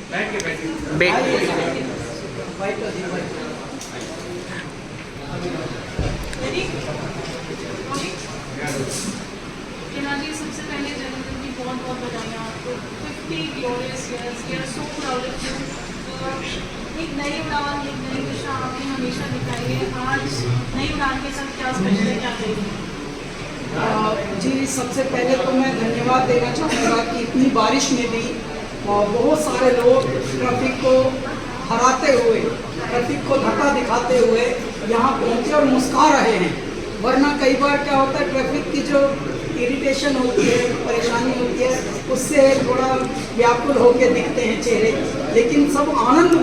जी, सबसे पहले जन्मदिन की बहुत बहुत बधाइयाँ आपको। 50 glorious years, we are so proud of you. एक नई उड़ान, एक नई दिशा आपने हमेशा दिखाई है। आज नई उड़ान के साथ क्या स्पेशल है, क्या करेंगे? जी, सबसे पहले तो मैं धन्यवाद देना चाहूँगा कि इतनी बारिश में भी बहुत सारे लोग ट्रैफिक को हराते हुए, ट्रैफिक को धक्का दिखाते हुए यहाँ पहुँचे और मुस्कुरा रहे हैं। वरना कई बार क्या होता है, ट्रैफिक की जो इरिटेशन होती है, परेशानी होती है, उससे थोड़ा व्याकुल होकर दिखते हैं चेहरे, लेकिन सब आनंद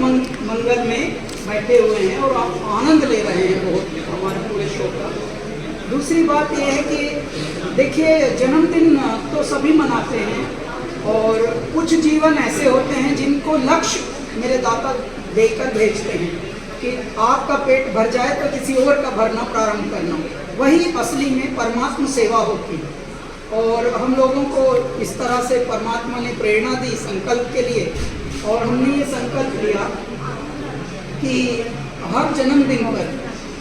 मंगल में बैठे हुए हैं और आप आनंद ले रहे हैं बहुत हमारे पूरे शो का। दूसरी बात यह है कि देखिए, जन्मदिन तो सभी मनाते हैं और कुछ जीवन ऐसे होते हैं जिनको लक्ष्य मेरे दाता देकर भेजते हैं कि आपका पेट भर जाए तो किसी और का भरना प्रारंभ करना। वही असली में परमात्मा सेवा होती है और हम लोगों को इस तरह से परमात्मा ने प्रेरणा दी संकल्प के लिए, और हमने ये संकल्प लिया कि हर जन्मदिन पर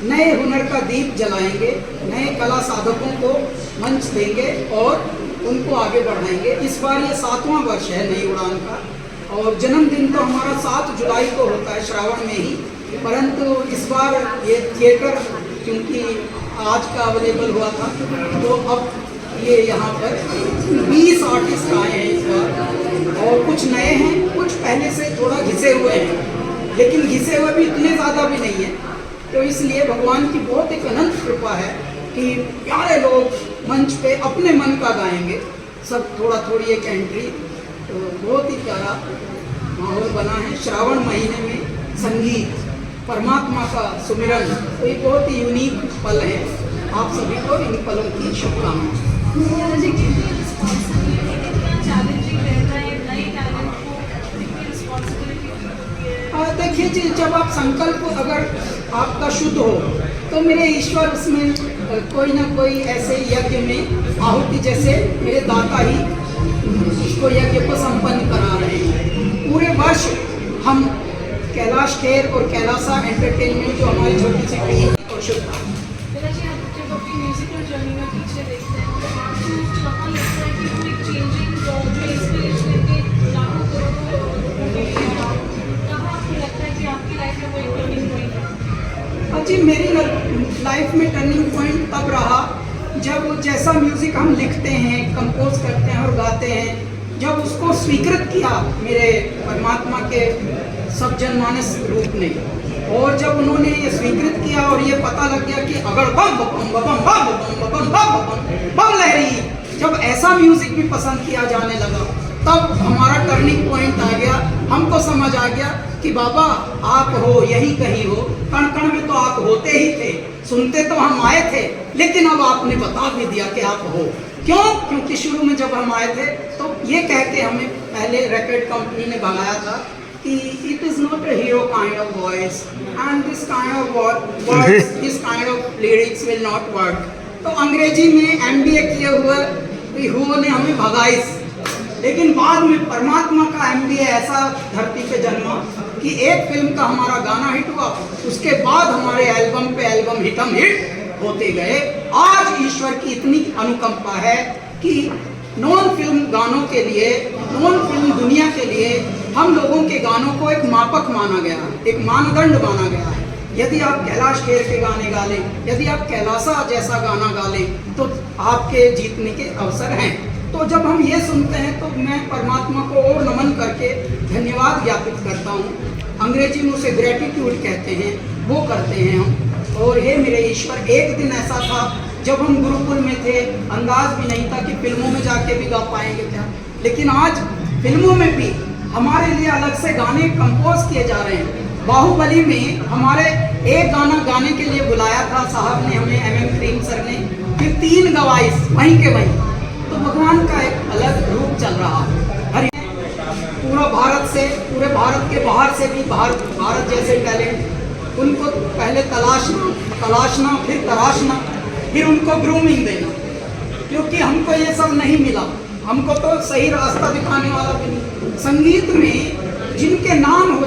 नए हुनर का दीप जलाएंगे, नए कला साधकों को मंच देंगे और उनको आगे बढ़ाएंगे। इस बार ये 7वां वर्ष है नई उड़ान का, और जन्मदिन तो हमारा 7 जुलाई को होता है, श्रावण में ही, परंतु इस बार ये थिएटर क्योंकि आज का अवेलेबल हुआ था, तो अब ये यहाँ पर 20 आर्टिस्ट आए हैं इस बार, और कुछ नए हैं, कुछ पहले से थोड़ा घिसे हुए हैं, लेकिन घिसे हुए भी इतने ज़्यादा भी नहीं है। तो इसलिए भगवान की बहुत एक अनंत कृपा है कि प्यारे लोग मंच पे अपने मन का गाएंगे, सब थोड़ा थोड़ी एक एंट्री, तो बहुत ही प्यारा माहौल बना है। श्रावण महीने में संगीत, परमात्मा का सुमिरन, तो ये बहुत ही यूनिक पल है। आप सभी को इन पलों की शुभकामनाएं। देखिए जी, जब आप संकल्प अगर आपका शुद्ध हो तो मेरे ईश्वर उसमें कोई ना कोई ऐसे यज्ञ में आहुति, जैसे मेरे दाता ही उसको यज्ञ को संपन्न करा रहे हैं। पूरे वर्ष हम कैलाश खेर और कैलासा एंटरटेनमेंट जो हमारी छोटी सी टीम और शुभकामनाएं। जी, मेरी लाइफ में टर्निंग पॉइंट तब रहा जब जैसा म्यूज़िक हम लिखते हैं, कंपोज करते हैं और गाते हैं, जब उसको स्वीकृत किया मेरे परमात्मा के सब जनमानस रूप ने, और जब उन्होंने ये स्वीकृत किया और ये पता लग गया कि अगर बम बम बम बम बम बम बम लहरी, जब ऐसा म्यूज़िक भी पसंद किया जाने लगा, तब हमारा टर्निंग पॉइंट आ गया। हमको समझ आ गया कि बाबा आप हो, यही कहीं हो, कण कण में तो आप होते ही थे, सुनते तो हम आए थे, लेकिन अब आपने बता भी दिया कि आप हो। क्यों? क्योंकि शुरू में जब हम आए थे तो ये कह के हमें पहले रिकॉर्ड कंपनी ने भगाया था कि it is not a hero kind of voice and this kind of words, this kind of lyrics will not work. तो अंग्रेजी में MBA किए हुए ने हमें भगाई, लेकिन बाद में परमात्मा का MBA ऐसा धरती पे जन्मा कि एक फिल्म का हमारा गाना हिट हुआ, उसके बाद हमारे एल्बम पे एल्बम हिटम हिट होते गए। आज ईश्वर की इतनी अनुकंपा है कि नॉन फिल्म गानों के लिए, नॉन फिल्म दुनिया के लिए हम लोगों के गानों को एक मापक माना गया है, एक मानदंड माना गया है। यदि आप कैलाश खेर के गाने गा लें, यदि आप कैलासा जैसा गाना गा लें, तो आपके जीतने के अवसर हैं। तो जब हम ये सुनते हैं तो मैं परमात्मा को और नमन करके धन्यवाद ज्ञापित करता हूँ। अंग्रेजी में उसे ग्रेटिट्यूड कहते हैं, वो करते हैं हम। और हे मेरे ईश्वर, एक दिन ऐसा था जब हम गुरुकुल में थे, अंदाज भी नहीं था कि फिल्मों में जाके भी गा पाएंगे क्या, लेकिन आज फिल्मों में भी हमारे लिए अलग से गाने कंपोज किए जा रहे हैं। बाहुबली में हमारे एक गाना गाने के लिए बुलाया था साहब ने हमें, MM करीम सर ने, फिर 3 गवाइस वहीं के वहीं। तो भगवान का एक अलग रूप चल रहा है। पूरा भारत से, पूरे भारत के बाहर से भी भारत जैसे टैलेंट, उनको पहले तलाशना, फिर तराशना, फिर उनको ग्रूमिंग देना, क्योंकि हमको ये सब नहीं मिला। हमको तो सही रास्ता दिखाने वाला भी नहीं। संगीत में जिनके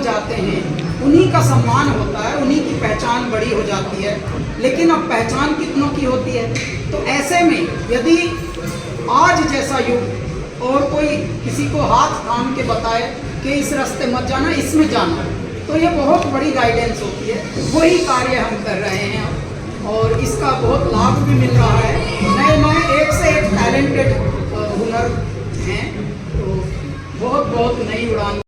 जाते हैं उन्हीं का सम्मान होता है, उन्हीं की पहचान बड़ी हो जाती है। लेकिन अब पहचान कितनों की होती है? तो ऐसे में यदि आज जैसा युग और कोई किसी को हाथ थाम के बताए कि इस रास्ते मत जाना, इसमें जाना, तो ये बहुत बड़ी गाइडेंस होती है। वही कार्य हम कर रहे हैं और इसका बहुत लाभ भी मिल रहा है। नए नए एक से एक टैलेंटेड हुनर हैं, तो बहुत बहुत नई उड़ान